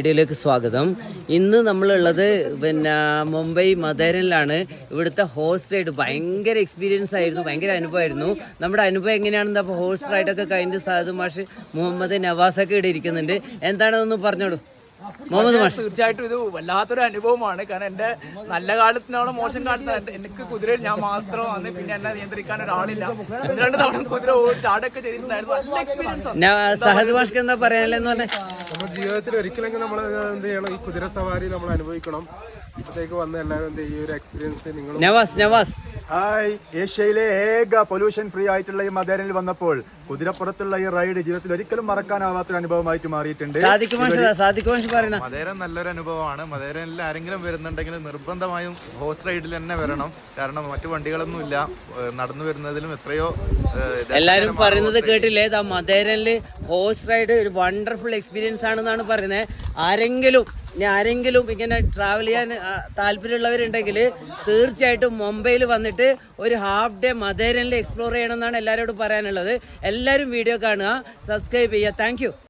വീഡിയോയിലേക്ക് സ്വാഗതം. ഇന്ന് നമ്മളുള്ളത് മുംബൈ മദേരനിലാണ്. ഇവിടുത്തെ ഹോഴ്സ് റൈഡ് ഭയങ്കര എക്സ്പീരിയൻസ് ആയിരുന്നു, ഭയങ്കര അനുഭവമായിരുന്നു. നമ്മുടെ അനുഭവം എങ്ങനെയാണെന്ന് അപ്പോൾ ഹോഴ്സ് റൈഡൊക്കെ കഴിഞ്ഞ് സാദു മാഷ് മുഹമ്മദ് നവാസൊക്കെ ഇവിടെ ഇരിക്കുന്നുണ്ട്. എന്താണെന്നൊന്ന് പറഞ്ഞോളൂ മുഹമ്മദ് മാഷ്. തീർച്ചയായിട്ടും ഇത് വല്ലാത്തൊരു അനുഭവമാണ്. കാരണം എന്റെ നല്ല കാലത്തിനാണോ മോശം കാലത്ത് എനിക്ക് കുതിരയിൽ ഞാൻ മാത്രമാണ്, പിന്നെ എന്നെ നിയന്ത്രിക്കാൻ ഒരാളില്ല. രണ്ട് തവണ കുതിര ചാടൊക്കെ ചെയ്തിട്ടുണ്ടായിരുന്നു. നല്ല എക്സ്പീരിയൻസ്. സഹദ് മാഷ്ക്ക് എന്താ പറയാനുള്ളതെന്ന് പറഞ്ഞാൽ, നമ്മുടെ ജീവിതത്തിൽ ഒരിക്കലെങ്കിലും നമ്മൾ എന്ത് ചെയ്യണം, ഈ കുതിര സവാരി നമ്മൾ അനുഭവിക്കണം. ഇപ്പോഴത്തേക്ക് വന്ന എല്ലാവരും ഈ ഒരു എക്സ്പീരിയൻസ് നിങ്ങൾ. നവാസ് ഹായ്, ഏഷ്യയിലെ ഏക പൊല്യൂഷൻ ഫ്രീ ആയിട്ടുള്ള ഈ മദേരനിൽ വന്നപ്പോൾ കുതിരപ്പുറത്തുള്ള ഈ റൈഡ് ജീവിതത്തിൽ ഒരിക്കലും മറക്കാനാവാത്തൊരു അനുഭവമായിട്ട് മാറിയിട്ടുണ്ട്. മദേരൻ നല്ലൊരു അനുഭവമാണ്. മദേരനിൽ ആരെങ്കിലും വരുന്നുണ്ടെങ്കിൽ നിർബന്ധമായും ഹോഴ്സ് റൈഡിൽ തന്നെ വരണം. കാരണം മറ്റു വണ്ടികളൊന്നും ഇല്ല, നടന്നു വരുന്നതിലും എത്രയോ. എല്ലാരും പറയുന്നത് കേട്ടില്ലേ, മദേരനില് ഹോഴ്സ് റൈഡ് ഒരു വണ്ടർഫുൾ എക്സ്പീരിയൻസ് ആണെന്നാണ് പറയുന്നത്. ആരെങ്കിലും ഇങ്ങനെ ട്രാവൽ ചെയ്യാൻ താല്പര്യമുള്ളവരുണ്ടെങ്കിൽ തീർച്ചയായിട്ടും മുംബൈയിൽ വന്നിട്ട് ഒരു ഹാഫ് ഡേ മദേരനിൽ എക്സ്പ്ലോർ ചെയ്യണമെന്നാണ് എല്ലാവരോടും പറയാനുള്ളത്. എല്ലാവരും വീഡിയോ കാണുക, സബ്സ്ക്രൈബ് ചെയ്യുക. താങ്ക്